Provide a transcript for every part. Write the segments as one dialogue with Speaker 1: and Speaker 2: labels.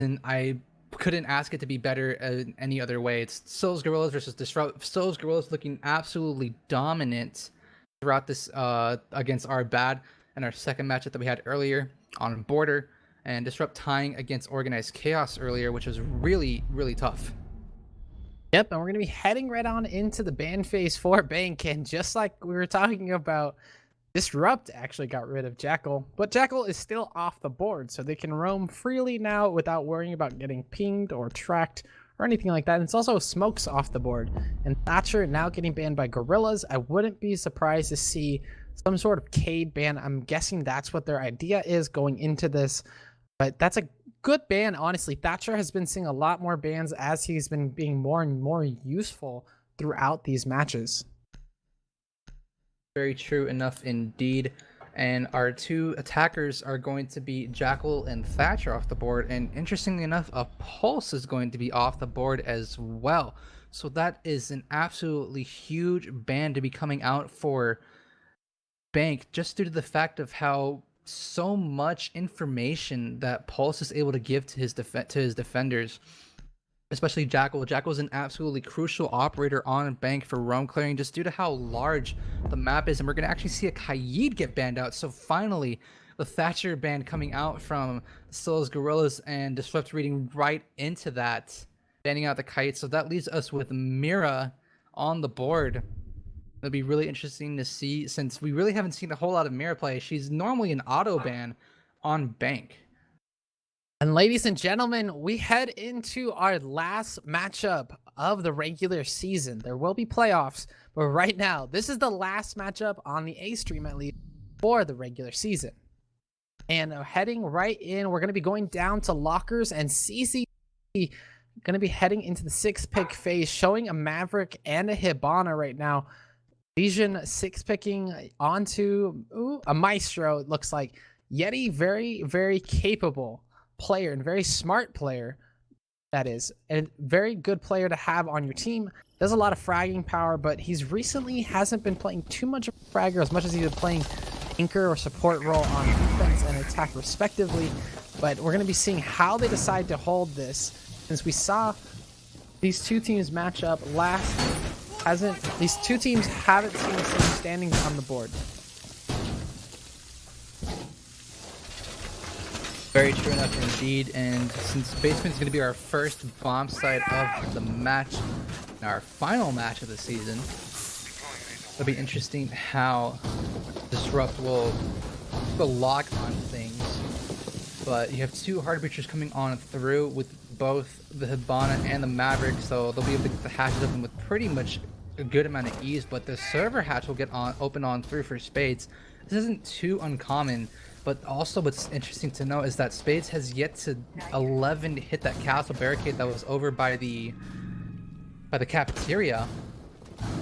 Speaker 1: and I couldn't ask it to be better in any other way. It's Scilla Guerrillas versus Disrupt. Scilla Guerrillas looking absolutely dominant throughout this against our bad and our second matchup that we had earlier on Border, and Disrupt tying against Organized Chaos earlier, which was really, really tough.
Speaker 2: Yep, and we're going to be heading right on into the ban phase for Bank, and just like we were talking about, Disrupt actually got rid of Jackal, but Jackal is still off the board, so they can roam freely now without worrying about getting pinged or tracked or anything like that. And it's also Smokes off the board, and Thatcher now getting banned by Guerrillas. I wouldn't be surprised to see some sort of Cade ban. I'm guessing that's what their idea is going into this, but that's a good ban, honestly. Thatcher has been seeing a lot more bans as he's been being more and more useful throughout these matches.
Speaker 1: Very true enough indeed. And our two attackers are going to be Jackal and Thatcher off the board. And interestingly enough, a Pulse is going to be off the board as well. So that is an absolutely huge ban to be coming out for Bank, just due to the fact of how so much information that Pulse is able to give to his defenders. Especially Jackal. Jackal is an absolutely crucial operator on Bank for roam clearing, just due to how large the map is. And we're going to actually see a Kaid get banned out. So finally, the Thatcher ban coming out from Scilla Guerrillas, and Disrupt reading right into that, banning out the Kite. So that leaves us with Mira on the board. It'll be really interesting to see, since we really haven't seen a whole lot of Mira play. She's normally an auto ban on Bank.
Speaker 2: And ladies and gentlemen, we head into our last matchup of the regular season. There will be playoffs, but right now, this is the last matchup on the A stream, at least, for the regular season. And heading right in, we're going to be going down to lockers, and CC going to be heading into the 6th pick phase, showing a Maverick and a Hibana right now. Lesion 6-picking onto a Maestro, it looks like. Yeti, very, very capable player and very smart player, that is, and very good player to have on your team. Does a lot of fragging power, but he's recently hasn't been playing too much of a fragger as much as he's been playing anchor or support role on defense and attack respectively. But we're going to be seeing how they decide to hold this, since we saw these two teams match up last. These two teams haven't seen the same standings on the board.
Speaker 1: Very true enough indeed, and since Basement is going to be our first bomb site of the match, our final match of the season, it'll be interesting how Disrupt will lock on things. But you have two hard breachers coming on through with both the Hibana and the Maverick, so they'll be able to get the hatches open with pretty much a good amount of ease. But the server hatch will get open on through for Spades. This isn't too uncommon. But also what's interesting to know is that Spades has yet to 11 hit that castle barricade that was over by the cafeteria.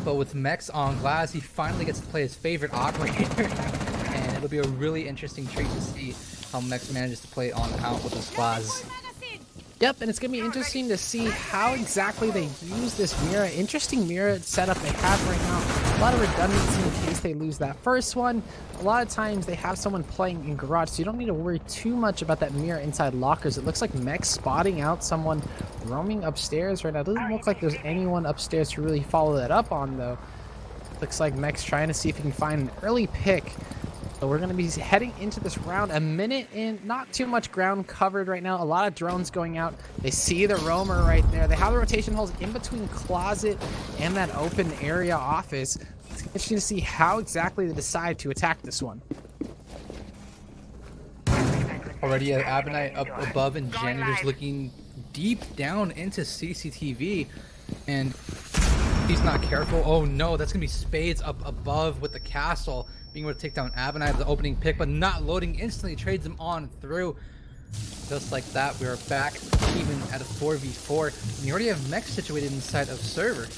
Speaker 1: But with Mex on glass, he finally gets to play his favorite operator. And it'll be a really interesting treat to see how Mex manages to play on out with his glass.
Speaker 2: Yep, and it's going to be interesting to see how exactly they use this mirror. Interesting mirror setup they have right now. A lot of redundancy in case they lose that first one. A lot of times they have someone playing in garage, so you don't need to worry too much about that mirror inside lockers. It looks like Mex spotting out someone roaming upstairs right now. It doesn't look like there's anyone upstairs to really follow that up on, though. Looks like Mex trying to see if he can find an early pick. So we're going to be heading into this round a minute in. Not too much ground covered right now. A lot of drones going out. They see the roamer right there. They have the rotation holes in between closet and that open area office. It's interesting to see how exactly they decide to attack this one.
Speaker 1: Already Abonite up above, and Janitor's looking deep down into CCTV. And he's not careful. Oh no, that's going to be Spades up above with the castle. Being able to take down Abonite, the opening pick, but not loading instantly, trades him on through. Just like that, we are back even at a 4v4. And you already have Mex situated inside of server.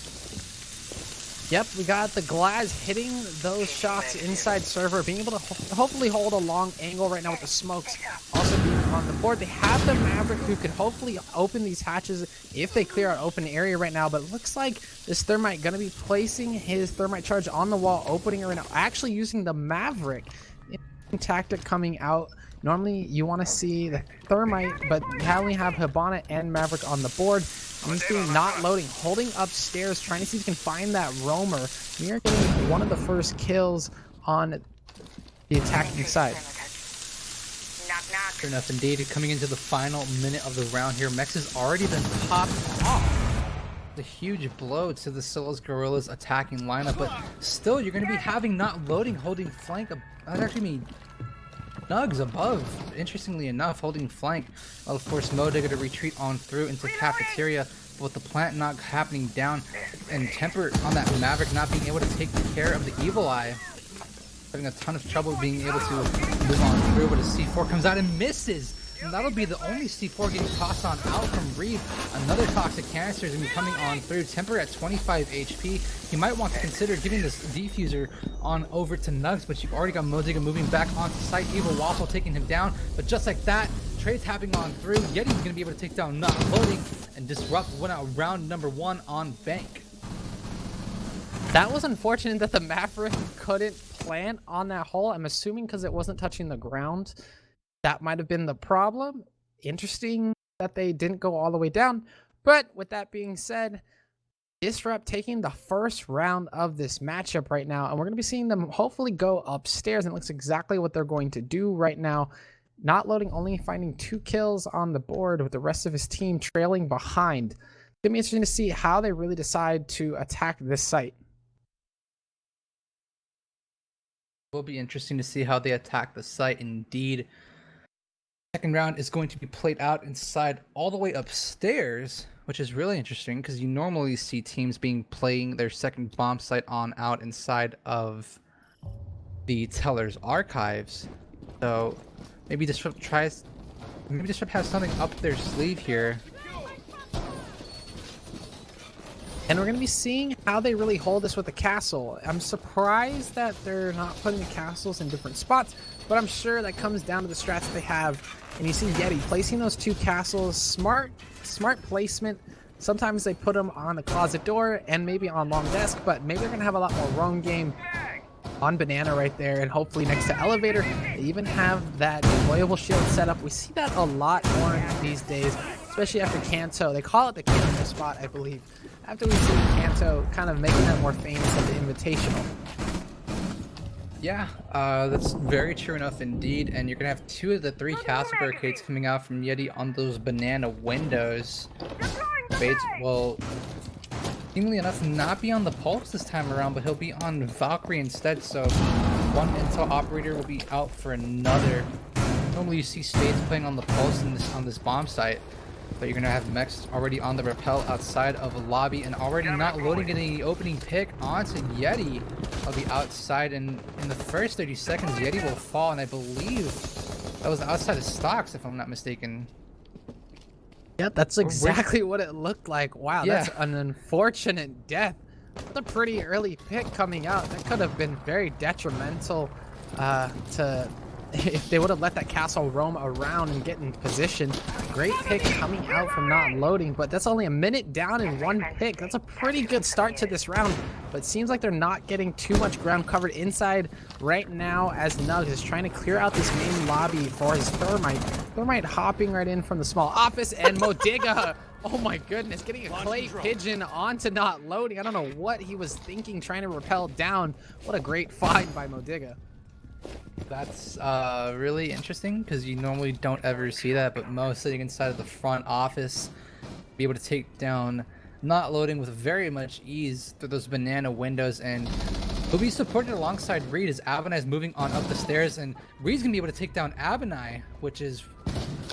Speaker 2: Yep, we got the Glaz hitting those shots inside server, being able to hopefully hold a long angle right now with the smokes also being on the board. They have the Maverick who could hopefully open these hatches if they clear out open area right now, but it looks like this Thermite going to be placing his Thermite charge on the wall, opening it right now, actually using the Maverick tactic coming out Normally, you want to see the Thermite, but now we have Hibana and Maverick on the board. And he's doing not loading, holding upstairs, trying to see if he can find that roamer. We are getting one of the first kills on the attacking side.
Speaker 1: Sure enough, indeed, coming into the final minute of the round here, Mex has already been popped off. The huge blow to the Scylla's Guerrillas attacking lineup, but still, you're going to be having not loading, holding flank. That actually mean Nugs above, interestingly enough, holding flank. Well, of course, Modigga to retreat on through into cafeteria, but with the plant not happening down, and Temper on that Maverick not being able to take care of the Evil Eye. Having a ton of trouble being able to move on through, but a C4 comes out and misses. And that'll be the only C4 getting tossed on out from Reed. Another toxic canister is going to be coming on through. Temper at 25 HP. He might want to consider giving this defuser on over to Nugs, but you've already got Modigga moving back onto site. Evil Waffle taking him down, but just like that, Trey tapping on through. Yeti's going to be able to take down Not Loading and disrupt round number 1 on Bank.
Speaker 2: That was unfortunate that the Maverick couldn't plant on that hole. I'm assuming because it wasn't touching the ground. That might have been the problem. Interesting that they didn't go all the way down. But with that being said, Disrupt taking the first round of this matchup right now. And we're going to be seeing them hopefully go upstairs. And it looks exactly what they're going to do right now. Not loading, only finding 2 kills on the board with the rest of his team trailing behind. It's going to be interesting to see how they really decide to attack this site.
Speaker 1: It will be interesting to see how they attack the site. Indeed, second round is going to be played out inside all the way upstairs, which is really interesting because you normally see teams playing their second bomb site on out inside of the Teller's archives. So maybe Disrupt has something up their sleeve here.
Speaker 2: And we're going to be seeing how they really hold this with the castle. I'm surprised that they're not putting the castles in different spots, but I'm sure that comes down to the strats they have. And you see Yeti placing those 2 castles, smart placement. Sometimes they put them on the closet door and maybe on long desk, but maybe they're going to have a lot more roam game on Banana right there, and hopefully next to Elevator. They even have that deployable shield set up. We see that a lot more these days, especially after Kanto. They call it the Kanto spot, I believe. After we see Kanto kind of making that more famous at the Invitational.
Speaker 1: Yeah, that's very true enough indeed. And you're going to have 2 of the 3 castle barricades coming out from Yeti on those Banana windows. Bates will, seemingly enough, not be on the Pulse this time around, but he'll be on Valkyrie instead. So one Intel operator will be out for another. Normally you see Spades playing on the Pulse on this bomb site. But you're going to have Mex already on the rappel outside of a lobby and already not loading any opening pick onto Yeti. I'll be outside, and in the first 30 seconds, Yeti will fall, and I believe that was outside of stocks, if I'm not mistaken.
Speaker 2: Yeah, that's exactly what it looked like. Wow,
Speaker 1: Yeah.
Speaker 2: That's an unfortunate death. That's a pretty early pick coming out. That could have been very detrimental to... If they would have let that castle roam around and get in position. Great pick coming out from not loading, but that's only a minute down in 1 pick. That's a pretty good start to this round, but it seems like they're not getting too much ground covered inside right now as Nugs is trying to clear out this main lobby for his Thermite. Thermite hopping right in from the small office, and Modigga, oh my goodness, getting a clay pigeon onto not loading. I don't know what he was thinking trying to rappel down. What a great find by Modigga.
Speaker 1: That's really interesting because you normally don't ever see that, but Mo sitting inside of the front office, be able to take down not loading with very much ease through those Banana windows, and he'll be supported alongside Reed as Abenai is moving on up the stairs, and Reed's gonna be able to take down Abenai, which is,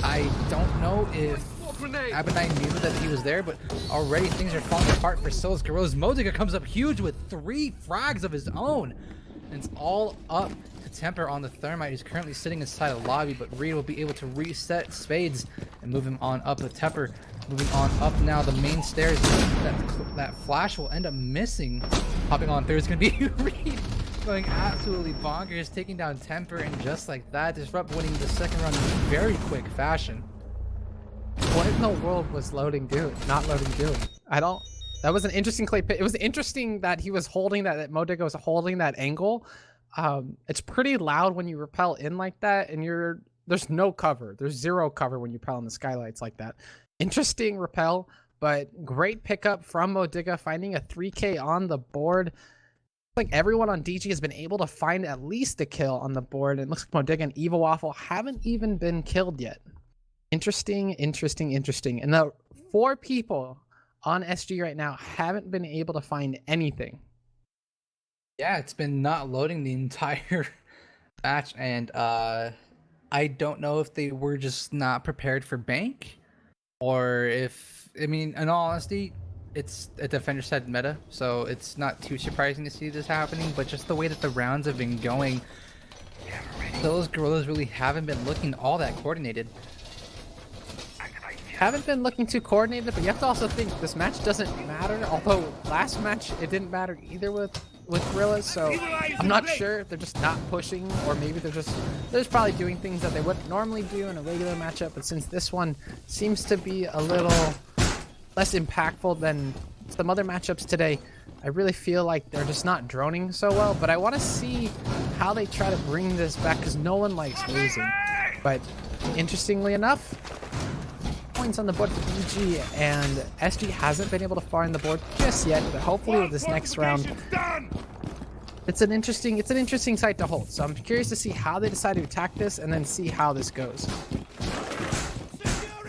Speaker 1: I don't know if Abenai knew that he was there, but already things are falling apart for Scylla's Guerrillas. Modigga comes up huge with 3 frags of his own, and it's all up to Temper on the Thermite. He's currently sitting inside a lobby, but Reed will be able to reset Spades and move him on up with Temper. Moving on up now, the main stairs. That flash will end up missing. Hopping on through is going to be Reed going absolutely bonkers, taking down Temper, and just like that, Disrupt winning the second round in very quick fashion.
Speaker 2: What in the world was loading doing? Not loading doing? I don't... That was an interesting clay pit. It was interesting that he was holding that Modigga was holding that angle. It's pretty loud when you rappel in like that, and you're there's no cover. There's zero cover when you repel in the skylights like that. Interesting repel, but great pickup from Modiga, finding a 3K on the board. Like everyone on DG has been able to find at least a kill on the board. It looks like Modiga and Evil Waffle haven't even been killed yet. Interesting. And the 4 people on SG right now haven't been able to find anything.
Speaker 1: Yeah, it's been not loading the entire match, and I don't know if they were just not prepared for bank, or if, I mean, in all honesty, it's a defender side meta, so it's not too surprising to see this happening, but just the way that the rounds have been going, those Guerrillas really haven't been looking all that coordinated.
Speaker 2: Haven't been looking too coordinated, but you have to also think this match doesn't matter, although last match it didn't matter either with Guerrillas, so I'm not sure if they're just not pushing, or maybe they're just probably doing things that they wouldn't normally do in a regular matchup, but since this one seems to be a little less impactful than some other matchups today, I really feel like they're just not droning so well, but I want to see how they try to bring this back, because no one likes losing. But interestingly enough, points on the board for DG, and SG hasn't been able to find the board just yet, but hopefully with this next round, it's an interesting site to hold. So I'm curious to see how they decide to attack this, and then see how this goes.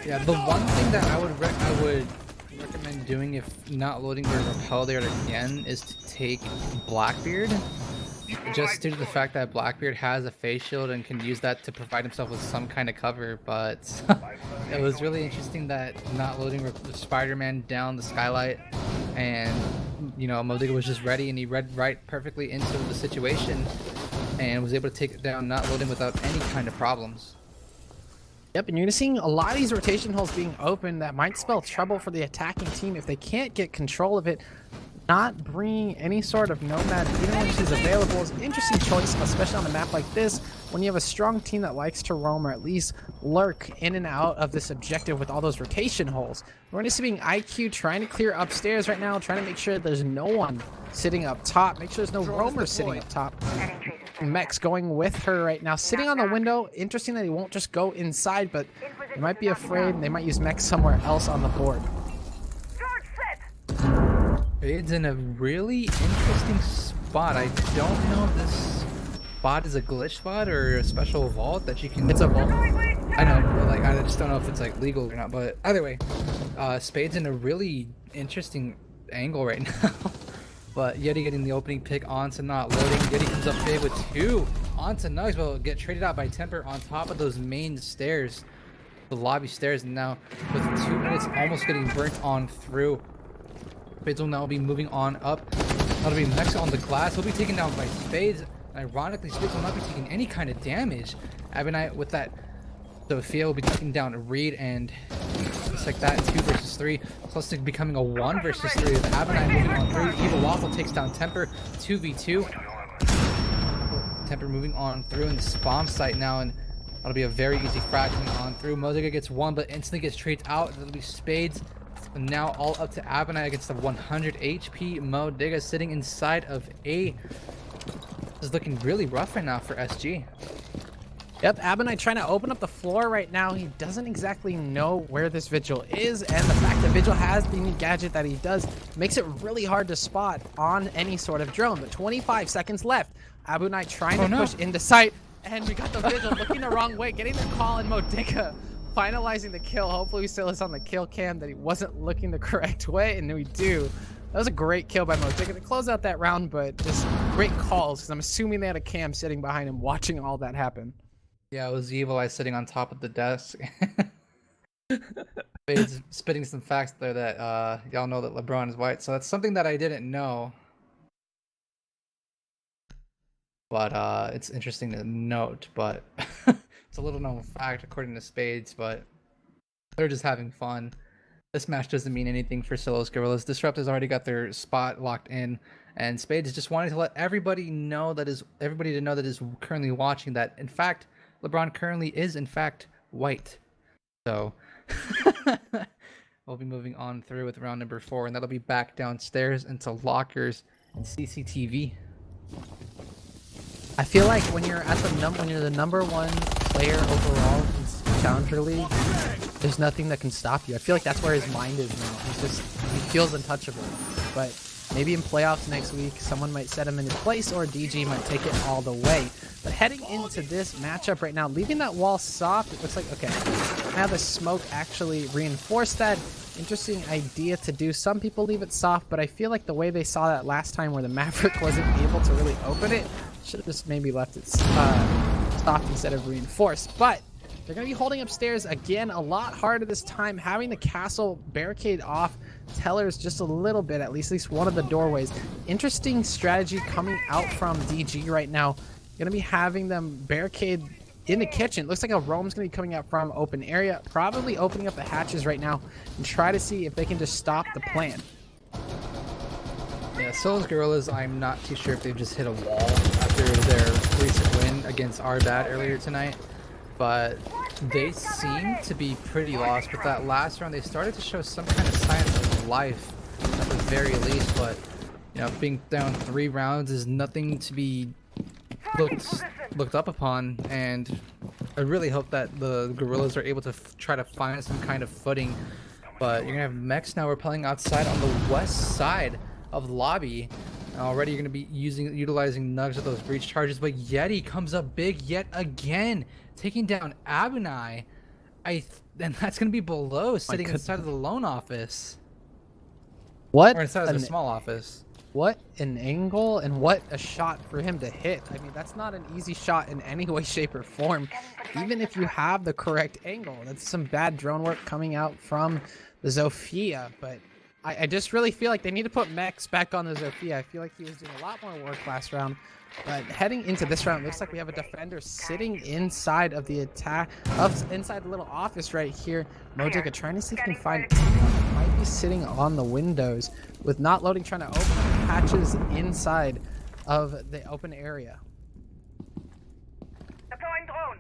Speaker 1: Yeah, the one thing that I would recommend doing if not loading your repel there again is to take Blackbeard, just due to the fact that Blackbeard has a face shield and can use that to provide himself with some kind of cover. But it was really interesting that not loading Spider-Man down the skylight, and Modiga was just ready, and he read right perfectly into the situation and was able to take it down, not loading without any kind of problems.
Speaker 2: Yep, and you're seeing a lot of these rotation holes being open that might spell trouble for the attacking team if they can't get control of it. Not bringing any sort of Nomad, even when she's available, is an interesting choice, especially on a map like this, when you have a strong team that likes to roam, or at least lurk in and out of this objective with all those rotation holes. We're going to see being IQ trying to clear upstairs right now, trying to make sure there's no one sitting up top, make sure there's no roamers sitting up top. Mech's going with her right now, sitting on the window. Interesting that he won't just go inside, but they might be afraid, and they might use Mech somewhere else on the board.
Speaker 1: It's in a really interesting spot. I don't know if this spot is a glitch spot or a special vault that you can...
Speaker 2: It's a vault.
Speaker 1: I know, but like, I just don't know if it's like legal or not, but either way, Spade's in a really interesting angle right now. But Yeti getting the opening pick onto not loading. Yeti comes up big with 2 onto Nugs, but will get traded out by Temper on top of those main stairs, the lobby stairs, and now with 2 minutes almost getting burnt on through. Spades will now be moving on up. That'll be next on the glass. He'll be taken down by Spades. Ironically, Spades will not be taking any kind of damage. Abinite with that. Sophia will be taking down Reed, and just like that, 2 versus 3. Plustic becoming a 1 versus 3 with Abinite moving on through. Evil Waffle takes down Temper, 2v2. Temper moving on through in the spawn site now, and that'll be a very easy frag coming on through. Modiga gets 1, but instantly gets traded out. That'll be Spades. And now all up to Abinite against the 100 HP Modiga sitting inside of A. This is looking really rough right now for SG.
Speaker 2: Yep, Abinite trying to open up the floor right now. He doesn't exactly know where this Vigil is, and the fact that Vigil has the unique gadget that he does makes it really hard to spot on any sort of drone. But 25 seconds left. Abinite trying to push into sight, and we got the Vigil looking the wrong way, getting the call, and Modiga finalizing the kill. Hopefully we still is on the kill cam that he wasn't looking the correct way, and we do. That was a great kill by Modiga to close out that round, but just great calls, because I'm assuming they had a cam sitting behind him watching all that happen.
Speaker 1: Yeah, it was Evil Eye sitting on top of the desk. He's spitting some facts there that y'all know that LeBron is white, so that's something that I didn't know. But it's interesting to note, but it's a little known fact according to Spades, but they're just having fun. This match doesn't mean anything for Scillo's Guerrillas. Disrupt has already got their spot locked in, and Spades just wanted to let everybody know that is currently watching that in fact LeBron currently is in fact white. So we'll be moving on through with round number 4, and that'll be back downstairs into lockers and CCTV.
Speaker 2: I feel like when you're at the when you're the number 1 player overall in Challenger League, there's nothing that can stop you. I feel like that's where his mind is now. He feels untouchable. But maybe in playoffs next week, someone might set him in his place, or DG might take it all the way. But heading into this matchup right now, leaving that wall soft, it looks like, okay, now the smoke actually reinforced that. Interesting idea to do. Some people leave it soft, but I feel like the way they saw that last time where the Maverick wasn't able to really open it, should have just maybe left it soft instead of reinforced. But they're going to be holding upstairs again a lot harder this time, having the castle barricade off tellers just a little bit, at least one of the doorways. Interesting strategy coming out from DG right now. Going to be having them barricade in the kitchen. Looks like a roam's going to be coming out from open area, probably opening up the hatches right now and try to see if they can just stop the plan.
Speaker 1: Yeah, Scilla's Guerrillas, I'm not too sure if they've just hit a wall after their recent win against Ardad earlier tonight, but they seem to be pretty lost. But that last round, they started to show some kind of signs of life at the very least, but you know, being down 3 rounds is nothing to be looked up upon, and I really hope that the Guerrillas are able to try to find some kind of footing. But you're gonna have mechs now repelling outside on the west side of the lobby. Already you're gonna be utilizing nugs of those breach charges, but Yeti comes up big yet again, taking down Abunai. And that's gonna be below, sitting inside of the loan office.
Speaker 2: What?
Speaker 1: Or inside of the small office.
Speaker 2: What an angle, and what a shot for him to hit. I mean, that's not an easy shot in any way, shape, or form, even if you have the correct angle. That's some bad drone work coming out from the Zofia, but I just really feel like they need to put Mex back on the Zofia. I feel like he was doing a lot more work last round, but heading into this round, it looks like we have a defender sitting inside of the inside the little office right here. Mojica trying to see if he can find anyone. Might be sitting on the windows with not loading, trying to open hatches inside of the open area.
Speaker 3: Deploying drone.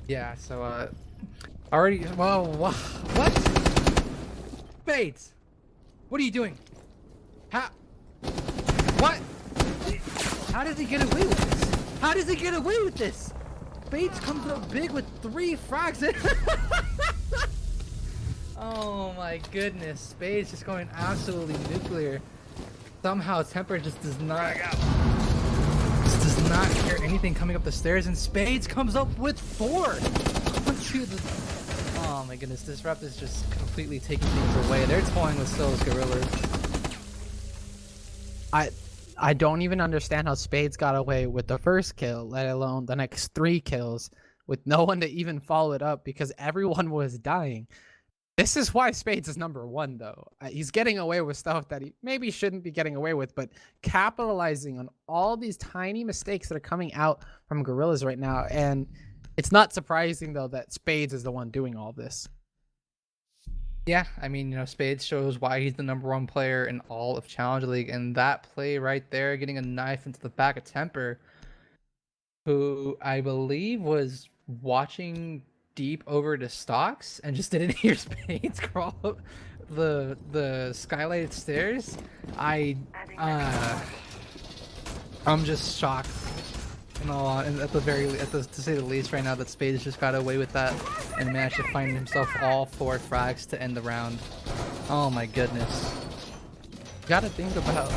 Speaker 1: Yeah, so already, whoa, what? Bates, what are you doing? What? How does he get away with this? How does he get away with this? Bates comes up big with 3 frags. Oh my goodness, Spades just going absolutely nuclear. Somehow Temper just does not hear anything coming up the stairs, and Spades comes up with 4. Oh my goodness, this rep is just completely taking things away. They're toying with Scilla's Guerrillas.
Speaker 2: I don't even understand how Spades got away with the first kill, let alone the next 3 kills, with no one to even follow it up because everyone was dying. This is why Spades is #1, though. He's getting away with stuff that he maybe shouldn't be getting away with, but capitalizing on all these tiny mistakes that are coming out from Guerrillas right now. And it's not surprising, though, that Spades is the one doing all this.
Speaker 1: Yeah, I mean, you know, Spades shows why he's the #1 player in all of Challenger League, and that play right there, getting a knife into the back of Temper, who I believe was watching deep over to stocks and just didn't hear Spades crawl up the skylighted stairs. I'm just shocked, to say the least, right now, that Spades just got away with that and managed to find himself all 4 frags to end the round. Oh my goodness.
Speaker 2: You gotta think about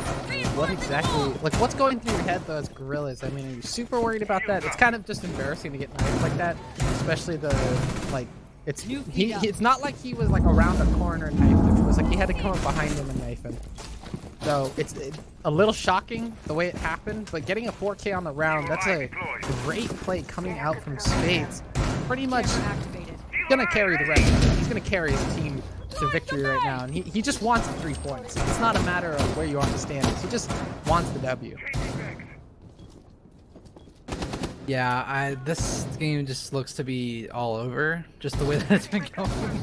Speaker 2: what exactly, like, what's going through your head though as Guerrillas. I mean, are you super worried about that? It's kind of just embarrassing to get knifed like that, especially it's not like he was like around a corner and knifed him. It was like he had to come up behind him and knife him. So it's a little shocking the way it happened, but getting a 4K on the round, that's a great play coming out from Spades. Pretty much gonna carry the rest. He's gonna carry his team to victory right now, and he just wants the 3 points. It's not a matter of where you are in the standings. He just wants the W.
Speaker 1: Yeah, this game just looks to be all over, just the way that it's been going.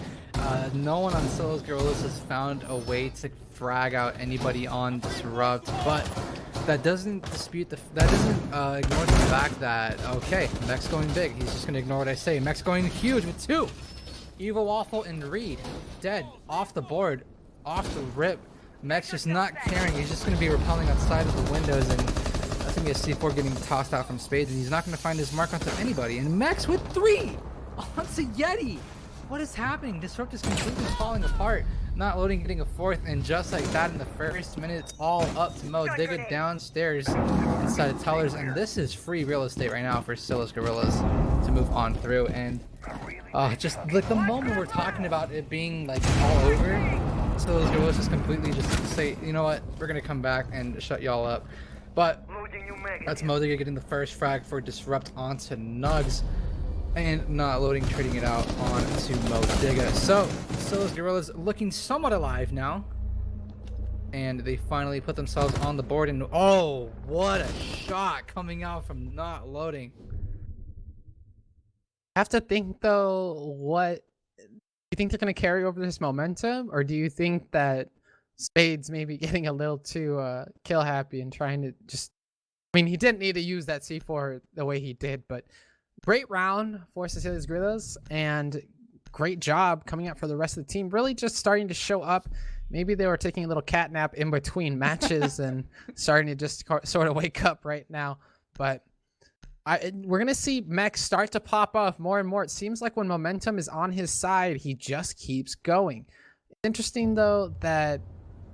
Speaker 1: No one on Scilla's Guerrillas has found a way to frag out anybody on Disrupt, but that doesn't ignore the fact that, okay, Mech's going big. He's just going to ignore what I say. Mech's going huge with 2. Evil Waffle and Reed dead off the board, off the rip. Mech's just not caring. He's just going to be repelling outside of the windows, and that's going to see a C4 getting tossed out from Spades, and he's not going to find his mark onto anybody. And Max with 3 onto Yeti. What is happening? Disrupt is completely falling apart. Not loading, getting a 4th, and just like that in the first minute, it's all up to Mo Digga downstairs inside of Tellers, and this is free real estate right now for Scylla's Guerrillas to move on through. And just like the moment we're talking about it being like all over, Scylla's Guerrillas just completely just say, you know what, we're gonna come back and shut y'all up. But that's Mo Digga getting the first frag for Disrupt onto Nugs, and not loading, trading it out onto Mo Digga. So Scylla's Guerrillas looking somewhat alive now, and they finally put themselves on the board. And oh, what a shot coming out from not loading.
Speaker 2: I have to think though, what do you think they're going to carry over this momentum, or do you think that Spades maybe getting a little too kill happy and trying to just, I mean, he didn't need to use that C4 the way he did, but great round for Scylla's Guerrillas, and great job coming out for the rest of the team. Really just starting to show up. Maybe they were taking a little cat nap in between matches and starting to just sort of wake up right now. But we're going to see Mech start to pop off more and more. It seems like when momentum is on his side, he just keeps going. It's interesting, though, that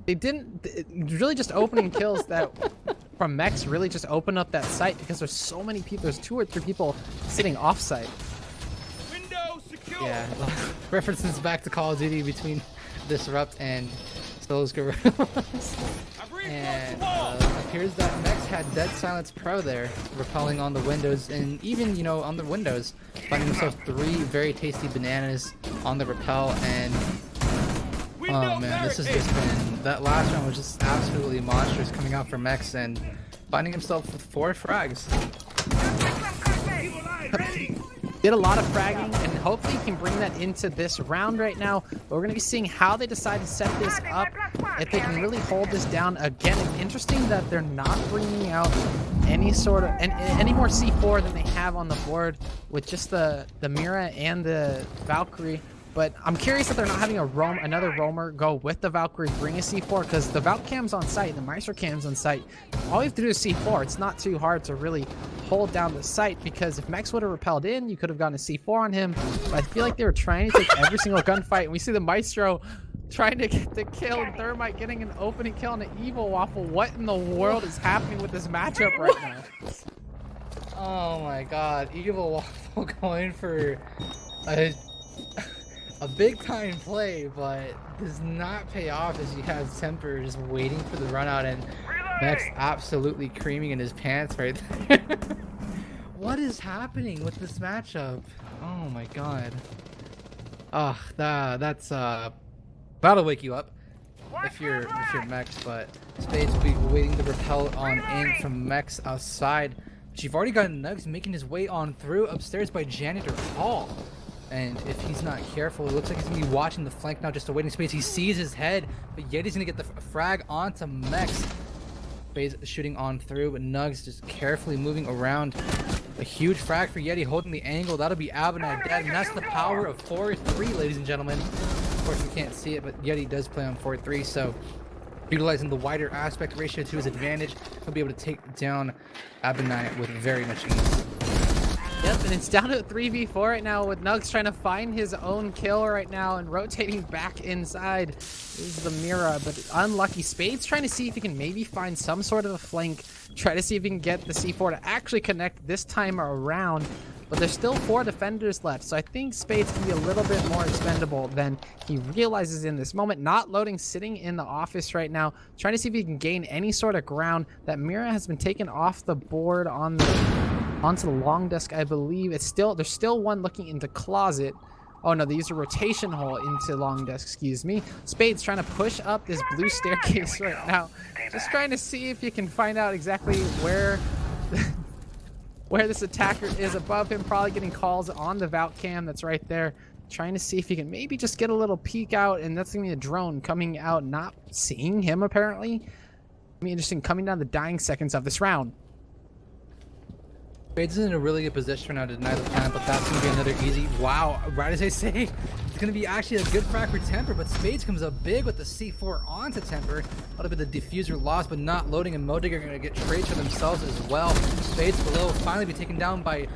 Speaker 2: they didn't really just opening kills that from Mechs really just open up that site because there's so many people. There's 2 or 3 people sitting off site.
Speaker 3: Window secure.
Speaker 1: Yeah, references back to Call of Duty between Disrupt and Scylla's Guerrillas. And appears that Mex had Dead Silence Pro there, repelling on the windows, and even, you know, on the windows, finding himself 3 very tasty bananas on the repel. And oh man, this has just been, that last round was just absolutely monstrous coming out from Mex, and finding himself with 4 frags.
Speaker 2: Did a lot of fragging, and hopefully he can bring that into this round right now. But we're going to be seeing how they decide to set this up, if they can really hold this down. Again, it's interesting that they're not bringing out any sort of any more C4 than they have on the board with just the Mira and the Valkyrie. But I'm curious that they're not having another roamer go with the Valkyrie, bring a C4, because the Valk cam's on site, the Meister cam's on site. All you have to do is C4. It's not too hard to really hold down the site, because if Mex would have repelled in, you could have gotten a C4 on him. But I feel like they were trying to take every single gunfight, and we see the Maestro trying to get the kill, and Thermite getting an opening kill on an Evil Waffle. What in the world is happening with this matchup right now?
Speaker 1: Oh my god, Evil Waffle going for a big time play, but does not pay off as you have Temper just waiting for the run out, and Max absolutely creaming in his pants right there. What is happening with this matchup? Oh my god. That's that'll wake you up if you're Mex, but Spades will be waiting to repel on in from Mex outside. But you've already got Nugs making his way on through upstairs by Janitor Hall. And if he's not careful, it looks like he's going to be watching the flank now, just awaiting Spades. He sees his head, but Yeti's going to get the frag onto Mex. Spades shooting on through, but Nugs just carefully moving around. A huge frag for Yeti, holding the angle. That'll be Abinad dead, and that's the power of 4-3, ladies and gentlemen. Of course, we can't see it, but Yeti does play on 4-3, so utilizing the wider aspect ratio to his advantage, he'll be able to take down Abinad with very much ease.
Speaker 2: Yep, and it's down to a 3v4 right now, with Nugs trying to find his own kill right now and rotating back inside. This is the Mira, but unlucky. Spades trying to see if he can maybe find some sort of a flank, try to see if he can get the C4 to actually connect this time around. But there's still 4 defenders left, so I think Spades can be a little bit more expendable than he realizes in this moment. Not loading, sitting in the office right now, trying to see if he can gain any sort of ground. That Mira has been taken off the board onto the long desk, I believe. There's still one looking into closet. Oh no, they used a rotation hole into long desk, excuse me. Spades trying to push up this blue staircase right now. Just trying to see if you can find out exactly where this attacker is above him. Probably getting calls on the Valk cam that's right there. Trying to see if he can maybe just get a little peek out, and that's gonna be a drone coming out, not seeing him apparently. Be interesting coming down the dying seconds of this round.
Speaker 1: Spades is in a really good position right now to deny the plant, but that's going to be another easy. Wow, right as I say, it's going to be actually a good frag for Temper, but Spades comes up big with the C4 onto Temper. A little bit of the diffuser lost, but not loading, and Modig are going to get trades for themselves as well. Spades below will finally be taken down by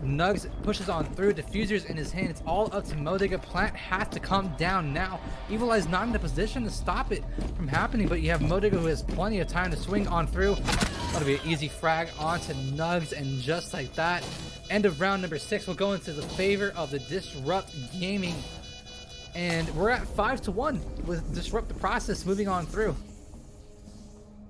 Speaker 1: Nugs, pushes on through, diffusers in his hand. It's all up to Modiga. Plant has to come down now. Evil Eye's not in a position to stop it from happening, but you have Modiga who has plenty of time to swing on through. That'll be an easy frag onto Nugs, and just like that, end of round number 6 will go into the favor of the Disrupt Gaming. And we're at 5-1 with Disrupt the Process moving on through.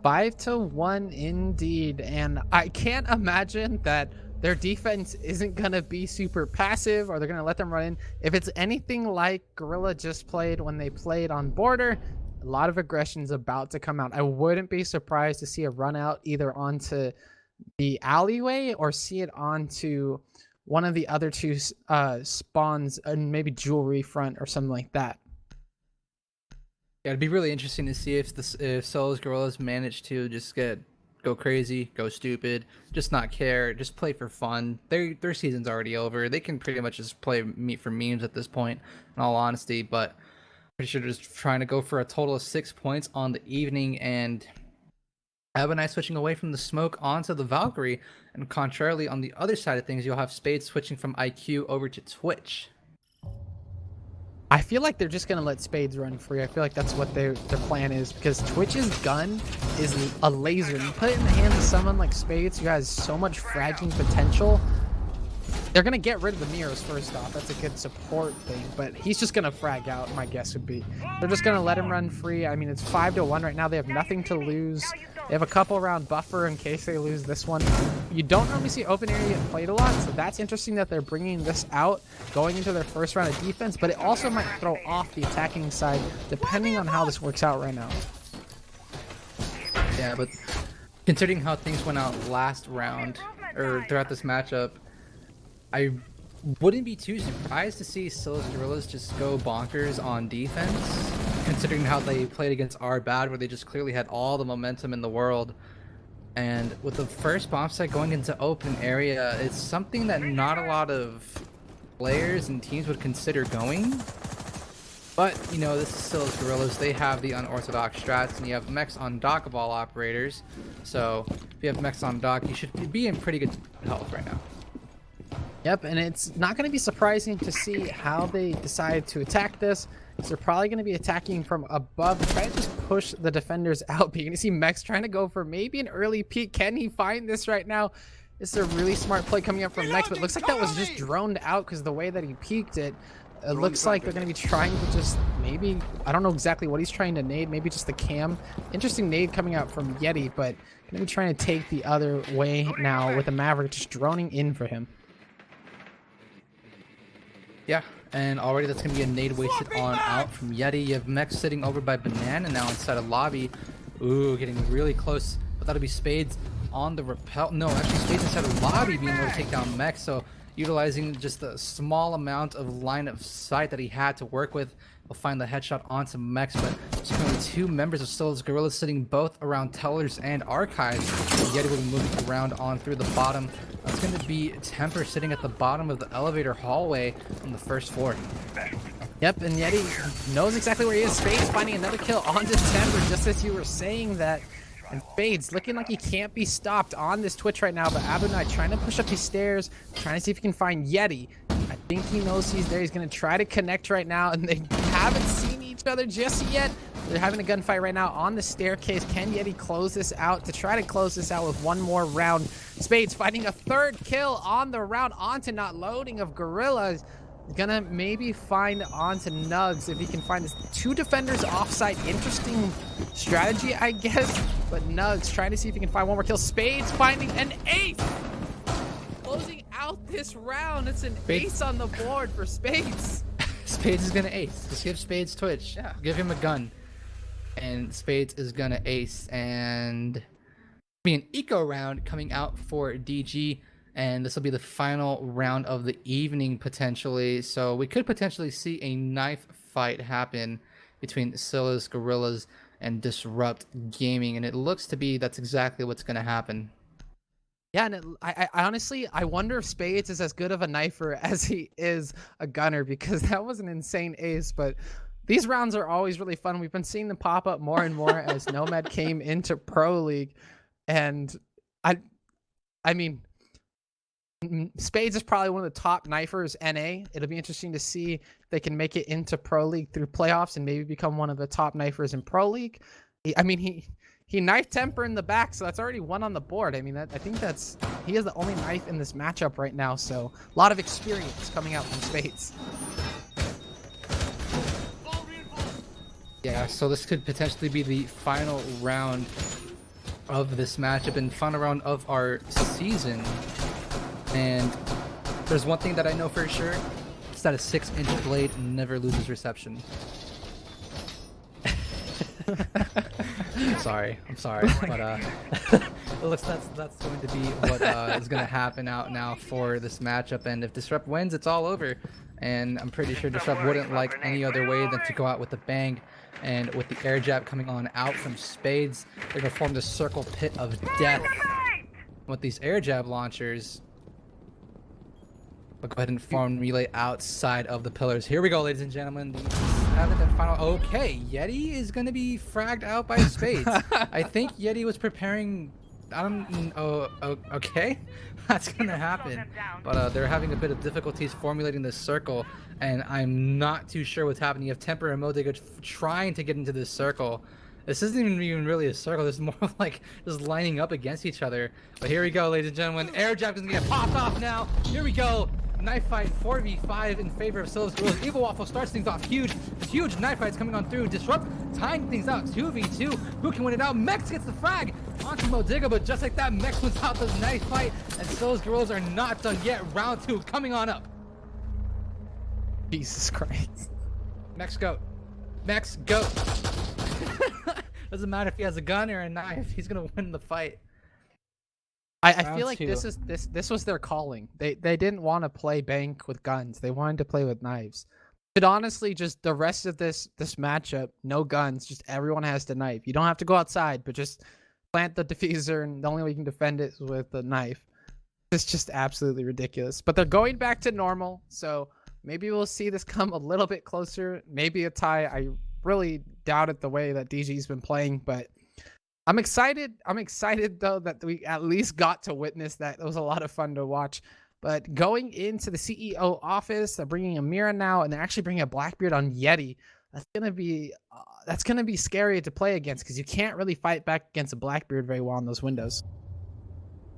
Speaker 2: 5-1 indeed. And I can't imagine that their defense isn't going to be super passive, or they're going to let them run in. If it's anything like Guerrilla just played when they played on Border, a lot of aggression's about to come out. I wouldn't be surprised to see a run out either onto the alleyway or see it onto one of the other two spawns, and maybe jewelry front or something like that.
Speaker 1: Yeah, it'd be really interesting to see if Solo's Guerrillas manage to just go crazy, go stupid, just not care, just play for fun. Their season's already over. They can pretty much just play for memes at this point, in all honesty, but pretty sure they're just trying to go for a total of 6 points on the evening, and Abonai switching away from the smoke onto the Valkyrie, and contrarily on the other side of things, you'll have Spades switching from IQ over to Twitch.
Speaker 2: I feel like they're just going to let Spades run free. I feel like that's what their plan is, because Twitch's gun is a laser. You put it in the hands of someone like Spades who has so much fragging potential. They're going to get rid of the mirrors first off. That's a good support thing, but he's just going to frag out, my guess would be. They're just going to let him run free. I mean, it's 5-1 right now. They have nothing to lose. They have a couple round buffer in case they lose this one. You don't normally see open area get played a lot, so that's interesting that they're bringing this out going into their first round of defense, but it also might throw off the attacking side depending on how this works out right now.
Speaker 1: Yeah, but considering how things went out last round, or throughout this matchup, I wouldn't be too surprised to see Scylla's Guerrillas just go bonkers on defense, considering how they played against our bad, where they just clearly had all the momentum in the world. And with the first bomb site going into open area, it's something that not a lot of players and teams would consider going. But, you know, this is Scylla's Guerrillas. They have the unorthodox strats, and you have mechs on dock of all operators. So if you have mechs on dock, you should be in pretty good health right now.
Speaker 2: Yep, and it's not going to be surprising to see how they decide to attack this. So they're probably going to be attacking from above, trying to just push the defenders out. But you're going to see Mex trying to go for maybe an early peek. Can he find this right now? This is a really smart play coming up from Mex, but it looks like that was just droned out because the way that he peeked it. It looks like they're going to be trying to just maybe, I don't know exactly what he's trying to nade, maybe just the cam. Interesting nade coming out from Yeti, but going to be trying to take the other way now with the Maverick just droning in for him.
Speaker 1: Yeah, and already that's going to be a nade wasted on out from Yeti. You have Mex sitting over by Banana now inside of lobby. Ooh, getting really close, but that'll be Spades on the repel. No, actually Spades inside of lobby being able to take down Mex, so utilizing just a small amount of line of sight that he had to work with, will find the headshot onto Mex, but there's currently two members of Scylla's Guerrillas sitting both around Tellers and Archives. Yeti will be moving around on through the bottom. That's going to be Temper sitting at the bottom of the elevator hallway on the first floor.
Speaker 2: Yep, and Yeti knows exactly where he is. Spades finding another kill onto Temper, just as you were saying that. And Spades looking like he can't be stopped on this Twitch right now, but Abunai trying to push up these stairs, trying to see if he can find Yeti. I think he knows he's there. He's going to try to connect right now, and they haven't seen each other just yet. They're having a gunfight right now on the staircase. Can Yeti close this out? To try to close this out with one more round. Spades finding a third kill on the round onto not loading of Guerrillas. Gonna maybe find onto Nugs if he can find this. Two defenders offsite. Interesting strategy, I guess. But Nugs trying to see if he can find one more kill. Spades finding an ace. Closing out this round. It's an ace on the board for Spades.
Speaker 1: Spades is gonna ace. Just give Spades Twitch. Yeah. Give him a gun. And Spades is gonna ace. And be an eco round coming out for DG. And this will be the final round of the evening, potentially. So we could potentially see a knife fight happen between Scylla's Guerrillas and Disrupt Gaming. And it looks to be that's exactly what's going to happen.
Speaker 2: Yeah, and I honestly, I wonder if Spades is as good of a knifer as he is a gunner, because that was an insane ace. But these rounds are always really fun. We've been seeing them pop up more and more as Nomad came into Pro League, and I, I mean, Spades is probably one of the top knifers NA. It'll be interesting to see if they can make it into Pro League through playoffs and maybe become one of the top knifers in Pro League. He knifed Temper in the back, so that's already one on the board. I mean, I think he is the only knife in this matchup right now, so a lot of experience coming out from Spades.
Speaker 1: Yeah, so this could potentially be the final round of this matchup and final round of our season. And there's one thing that I know for sure, it's that a 6-inch blade never loses reception. I'm sorry, but it looks that's going to be what is going to happen out now for this matchup. And if Disrupt wins, it's all over. And I'm pretty sure Disrupt wouldn't like any other way than to go out with a bang. And with the air jab coming on out from Spades, they're going to form the circle pit of death with these air jab launchers. We'll go ahead and form relay outside of the pillars. Here we go, ladies and gentlemen. The 7th and final. Okay, Yeti is going to be fragged out by Spades. I think Yeti was preparing. I don't. Oh, okay. That's going to happen. But they're having a bit of difficulties formulating this circle, and I'm not too sure what's happening. You have Temper and Modiga trying to get into this circle. This isn't even really a circle. This is more like just lining up against each other. But here we go, ladies and gentlemen. Air jab is going to get popped off now. Here we go. Knife fight 4v5 in favor of Scylla's Guerrillas. Evil Waffle starts things off huge. Huge knife fights coming on through. Disrupt tying things out 2v2. Who can win it out? Mex gets the frag onto Modiga, but just like that, Mex wins out the knife fight, and Scylla's Guerrillas are not done yet. Round 2 coming on up.
Speaker 2: Jesus Christ.
Speaker 1: Mex go. Mex go. Doesn't matter if he has a gun or a knife, he's gonna win the fight.
Speaker 2: I feel like this was their calling. They didn't want to play bank with guns. They wanted to play with knives. But honestly, just the rest of this matchup, no guns, just everyone has the knife. You don't have to go outside, but just plant the diffuser, and the only way you can defend it is with the knife. It's just absolutely ridiculous. But they're going back to normal, so maybe we'll see this come a little bit closer. Maybe a tie. I really doubt it the way that DG's been playing, but I'm excited. I'm excited though that we at least got to witness that. It was a lot of fun to watch. But going into the CEO office, they're bringing Amira now, and they're actually bringing a Blackbeard on Yeti. That's gonna be scary to play against, because you can't really fight back against a Blackbeard very well in those windows.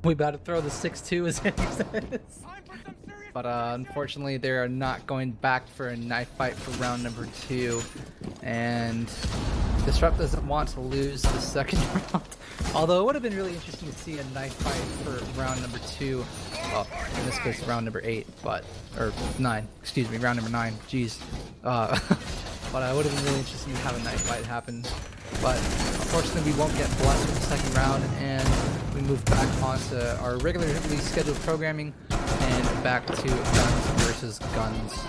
Speaker 1: We about to throw the 6-2 as it says. But unfortunately, they are not going back for a knife fight for round number 2. And Disrupt doesn't want to lose the second round. Although it would have been really interesting to see a knife fight for round number 2. Well, in this case, round number 8, or 9. Excuse me, round number 9. Jeez. But it would have been really interesting to have a knife fight happen. But unfortunately, we won't get blessed with the second round, and we move back onto our regularly scheduled programming and back to guns versus guns.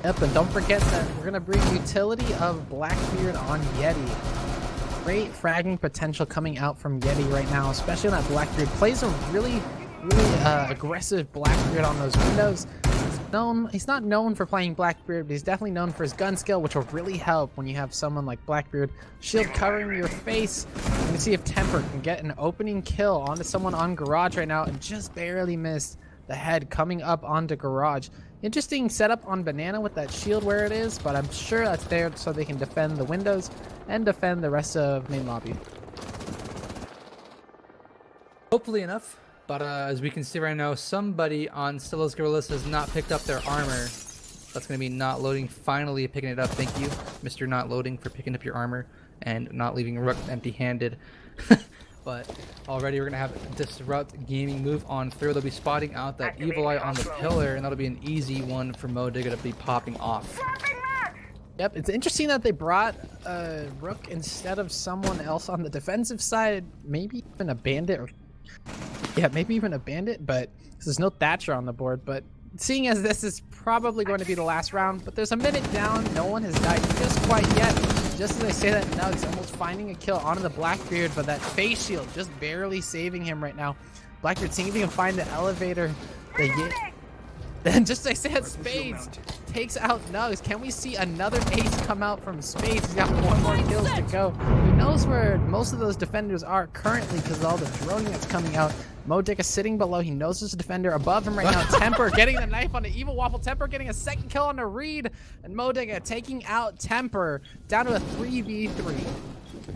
Speaker 2: Yep, and don't forget that we're going to bring utility of Blackbeard on Yeti. Great fragging potential coming out from Yeti right now, especially when that Blackbeard plays a really aggressive Blackbeard on those windows. He's not known for playing Blackbeard, but he's definitely known for his gun skill, which will really help when you have someone like Blackbeard. Shield covering your face. You can see if Temper can get an opening kill onto someone on Garage right now, and just barely missed the head coming up onto Garage. Interesting setup on Banana with that shield where it is, but I'm sure that's there so they can defend the windows and defend the rest of main lobby.
Speaker 1: Hopefully enough. But as we can see right now, somebody on Scylla's Guerrillas has not picked up their armor. That's going to be not loading. Finally picking it up. Thank you, Mr. Not Loading, for picking up your armor and not leaving Rook empty-handed. But already we're going to have Disrupt Gaming move on through. They'll be spotting out that Evil Eye on the pillar, and that'll be an easy one for Modiga to be popping off.
Speaker 2: Yep, it's interesting that they brought Rook instead of someone else on the defensive side. Maybe even a Bandit, or yeah, maybe even a Bandit, but there's no Thatcher on the board. But seeing as this is probably going to be the last round, but there's a minute down, no one has died just quite yet. Just as I say that, Nugs almost finding a kill onto the Blackbeard, but that face shield just barely saving him right now. Blackbeard seeing if he can find the elevator. Then just like I said, Spades takes out Nugs. Can we see another ace come out from Spades? He's got 4 more kills to go. He knows where most of those defenders are currently because of all the droning that's coming out. Modic is sitting below. He knows there's a defender above him right now. Temper getting the knife on the Evil Waffle. Temper getting a second kill on the Reed. And Modic taking out Temper down to a 3v3.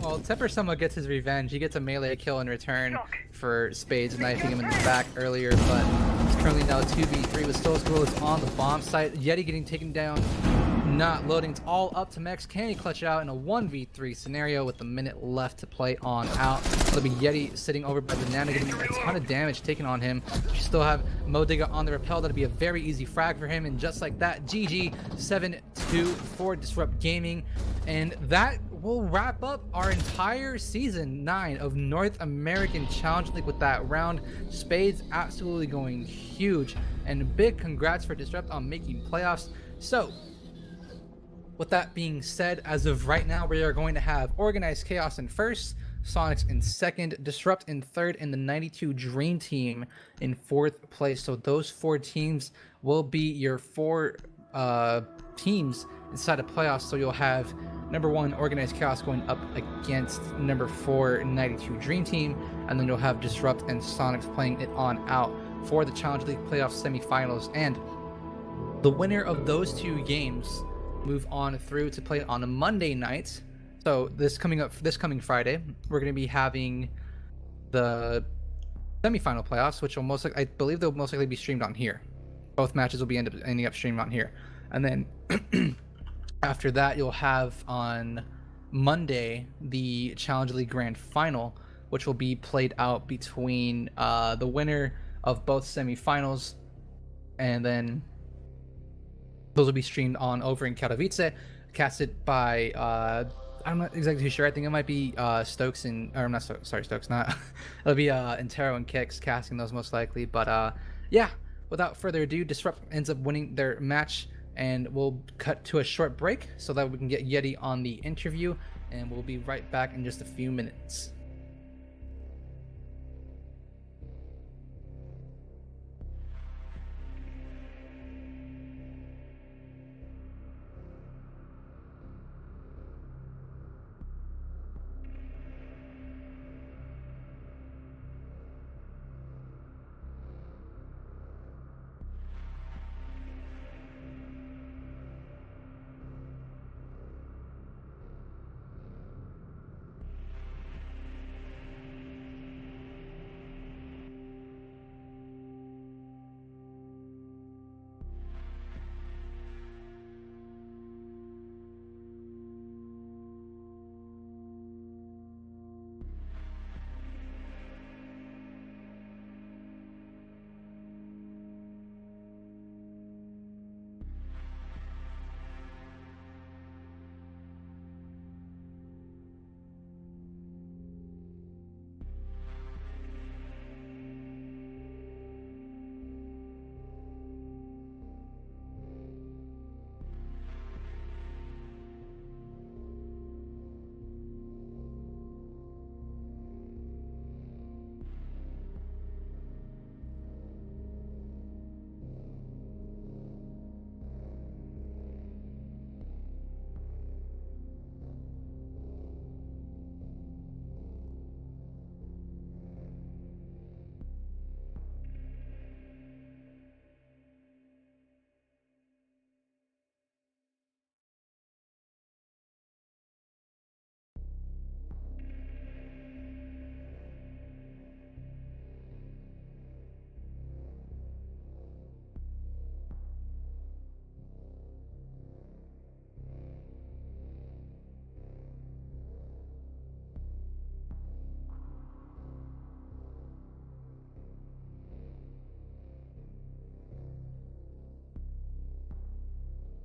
Speaker 1: Well, Temper somewhat gets his revenge. He gets a melee kill in return for Spades knifing him in the back earlier, but he's currently now 2v3 with Stolas Gorillas on the bomb site. Yeti getting taken down, not loading. It's all up to Mex. Can he clutch out in a 1v3 scenario with a minute left to play on out? It'll be Yeti sitting over by Banana getting a ton of damage taken on him. You still have Modiga on the rappel. That'll be a very easy frag for him, and just like that, GG 7-2 for Disrupt Gaming. And that will wrap up our entire season 9 of North American Challenge League with that round. Spades absolutely going huge, and big congrats for Disrupt on making playoffs. So with that being said, as of right now, we are going to have Organized Chaos in first, Sonics in second, Disrupt in third, and the 92 Dream Team in fourth place. So those 4 teams will be your 4 teams inside of playoffs. So you'll have number 1 Organized Chaos going up against number 4 92 Dream Team, and then you'll have Disrupt and Sonics playing it on out for the Challenge League playoff semifinals. And the winner of those 2 games move on through to play on a Monday night. So this coming Friday, we're going to be having the semifinal playoffs, which will I believe they'll most likely be streamed on here. Both matches will be ending up streamed on here, and then after that, you'll have on Monday the Challenge League Grand Final, which will be played out between the winner of both semifinals, and then those will be streamed on over in Katowice, casted by I'm not exactly too sure. I think it might be Stokes and, or I'm not sorry, Stokes, not. It'll be Intero and Kix casting those most likely. But yeah, without further ado, Disrupt ends up winning their match, and we'll cut to a short break so that we can get Yeti on the interview, and we'll be right back in just a few minutes.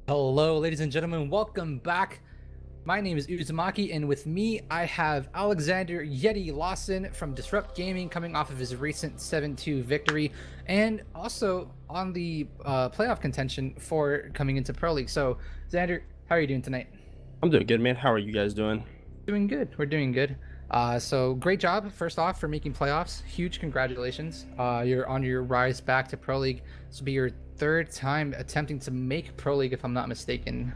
Speaker 1: Hello, ladies and gentlemen, welcome back. My name is Uzumaki, and with me I have Alexander Yeti Lawson from Disrupt Gaming, coming off of his recent 7-2 victory, and also on the playoff contention for coming into Pro League. So, Xander, how are you doing tonight?
Speaker 4: I'm doing good, man. How are you guys doing?
Speaker 1: Doing good. We're doing good. So great job, first off, for making playoffs. Huge congratulations. You're on your rise back to Pro League. This will be your third time attempting to make Pro League, if I'm not mistaken.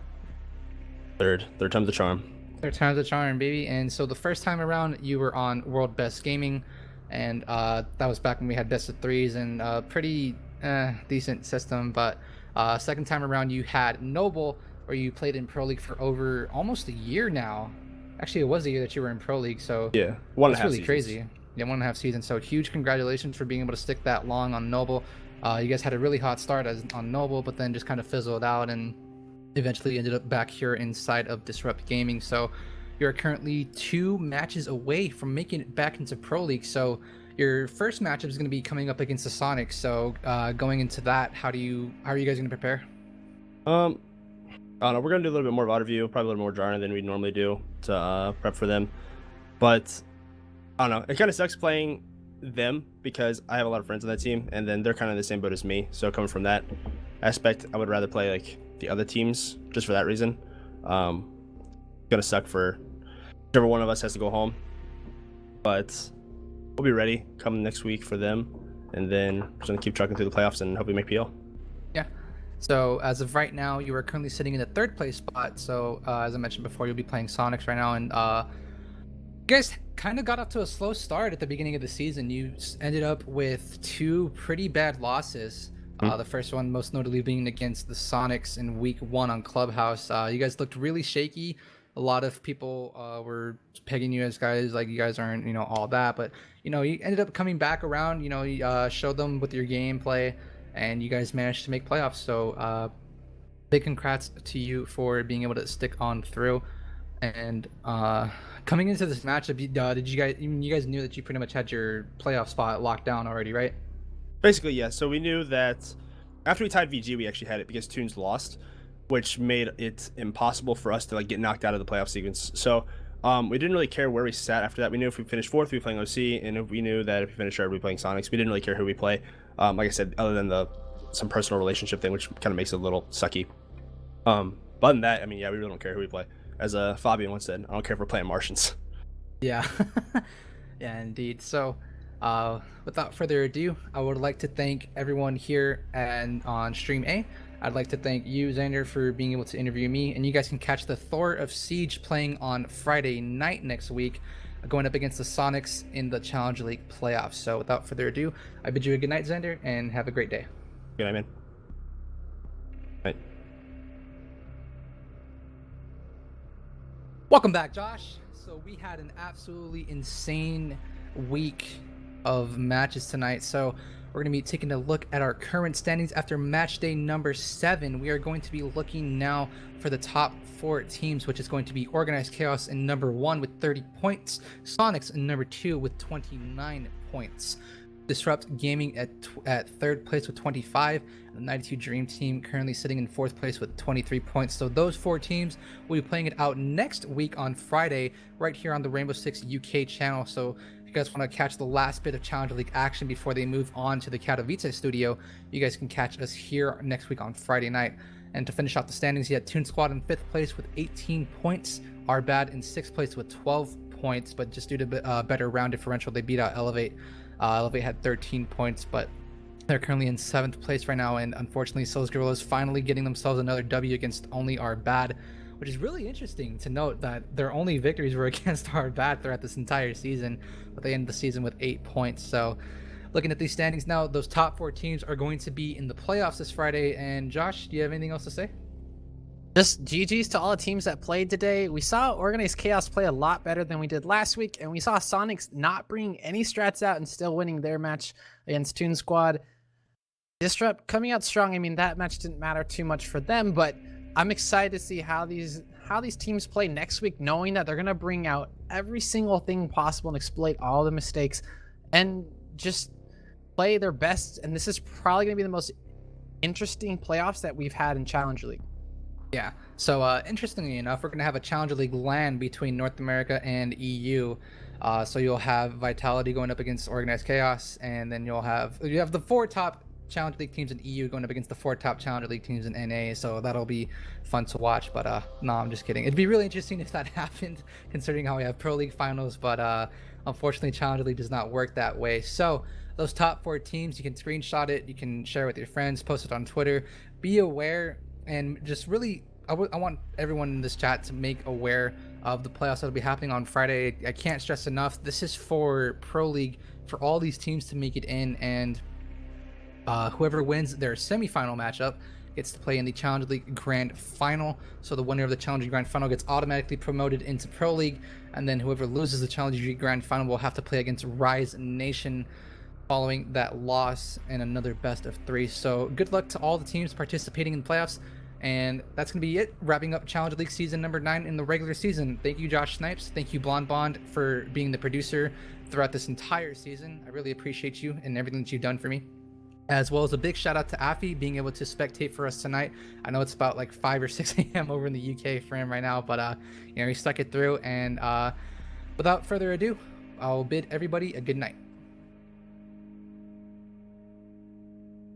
Speaker 4: Third time's the charm.
Speaker 1: Third time's the charm, baby. And so the first time around, you were on World Best Gaming, and that was back when we had best of threes and pretty decent system. But second time around, you had Noble, where you played in Pro League for over almost a year now. Actually, it was a year that you were in Pro League, so
Speaker 4: Yeah, 1.5
Speaker 1: that's really
Speaker 4: seasons.
Speaker 1: crazy. Yeah, 1.5 seasons. So huge congratulations for being able to stick that long on Noble. You guys had a really hot start on Noble, but then just kind of fizzled out and eventually ended up back here inside of Disrupt Gaming. So you're currently 2 matches away from making it back into Pro League. So your first matchup is going to be coming up against the Sonics. So going into that, how are you guys going to prepare?
Speaker 4: I don't know. We're gonna do a little bit more of auto view, probably a little more jarring than we normally do to prep for them. But I don't know. It kind of sucks playing them because I have a lot of friends on that team, and then they're kind of in the same boat as me. So coming from that aspect, I would rather play like the other teams just for that reason. Gonna suck for whichever one of us has to go home, but we'll be ready come next week for them, and then we're just gonna keep trucking through the playoffs and hope we make PL.
Speaker 1: Yeah. So as of right now, you are currently sitting in the 3rd place spot. So as I mentioned before, you'll be playing Sonics right now, and you guys kind of got off to a slow start at the beginning of the season. You ended up with 2 pretty bad losses. The first one most notably being against the Sonics in week 1 on Clubhouse. You guys looked really shaky. A lot of people were pegging you as guys like you guys aren't, all that. But, you ended up coming back around, you showed them with your gameplay, and you guys managed to make playoffs. So big congrats to you for being able to stick on through. And coming into this matchup, did you guys knew that you pretty much had your playoff spot locked down already, right?
Speaker 4: Basically, yeah. So we knew that after we tied VG, we actually had it because Toons lost, which made it impossible for us to like get knocked out of the playoff sequence. So we didn't really care where we sat after that. We knew if we finished 4th, we were playing OC, and if we knew that if we finished 3rd, we were playing Sonics. We didn't really care who we play. Like I said, other than some personal relationship thing, which kind of makes it a little sucky. But other than that, I mean, yeah, we really don't care who we play. As Fabian once said, I don't care if we're playing Martians.
Speaker 1: Yeah. Yeah, indeed. So without further ado, I would like to thank everyone here and on Stream A. I'd like to thank you, Xander, for being able to interview me, and you guys can catch the Thor of Siege playing on Friday night next week, going up against the Sonics in the Challenge League playoffs. So without further ado, I bid you a good night, Xander, and have a great day.
Speaker 4: Good night, man. Right.
Speaker 1: Welcome back, Josh. So we had an absolutely insane week of matches tonight. So we're going to be taking a look at our current standings after match day number 7. We are going to be looking now for the top 4 teams, which is going to be Organized Chaos in number 1 with 30 points, Sonics in number 2 with 29 points, Disrupt Gaming at 3rd place with 25, and the 92 Dream Team currently sitting in 4th place with 23 points. So those 4 teams will be playing it out next week on Friday right here on the Rainbow Six UK channel. So if you guys want to catch the last bit of Challenger League action before they move on to the Katowice studio, you guys can catch us here next week on Friday night. And to finish off the standings, you had Toon Squad in 5th place with 18 points, Arbad in 6th place with 12 points, but just due to better round differential, they beat out Elevate. Elevate had 13 points, but they're currently in 7th place right now, and unfortunately, So's Guerrillas finally getting themselves another W against only Arbad, which is really interesting to note that their only victories were against Arbad throughout this entire season, but they ended the season with 8 points. So looking at these standings now, those top 4 teams are going to be in the playoffs this Friday. And Josh, do you have anything else to say?
Speaker 2: Just GG's to all the teams that played today. We saw Organized Chaos play a lot better than we did last week, and we saw Sonics not bring any strats out and still winning their match against Toon Squad. Disrupt coming out strong. I mean, that match didn't matter too much for them, but I'm excited to see how these teams play next week, knowing that they're going to bring out every single thing possible and exploit all the mistakes and just play their best. And this is probably going to be the most interesting playoffs that we've had in Challenger League.
Speaker 1: Yeah. So interestingly enough, we're going to have a Challenger League LAN between North America and EU. So you'll have Vitality going up against Organized Chaos, and then you have the 4 top Challenger League teams in EU going up against the 4 top Challenger League teams in NA, so that'll be fun to watch. But no, I'm just kidding. It'd be really interesting if that happened, considering how we have Pro League finals. But unfortunately, Challenger League does not work that way. So those top 4 teams, you can screenshot it, you can share it with your friends, post it on Twitter. Be aware, and just really, I want everyone in this chat to make aware of the playoffs that'll be happening on Friday. I can't stress enough, this is for Pro League, for all these teams to make it in, and whoever wins their semifinal matchup gets to play in the Challenger League Grand Final. So the winner of the Challenger League Grand Final gets automatically promoted into Pro League, and then whoever loses the Challenger League Grand Final will have to play against Rise Nation following that loss in another best of 3. So good luck to all the teams participating in the playoffs. And that's going to be it, wrapping up Challenger League Season number 9 in the regular season. Thank you, Josh Snipes. Thank you, Blonde Bond, for being the producer throughout this entire season. I really appreciate you and everything that you've done for me. As well as a big shout out to Afi being able to spectate for us tonight. I know it's about like 5 or 6 a.m. over in the UK for him right now, but he stuck it through. And without further ado, I'll bid everybody a good night.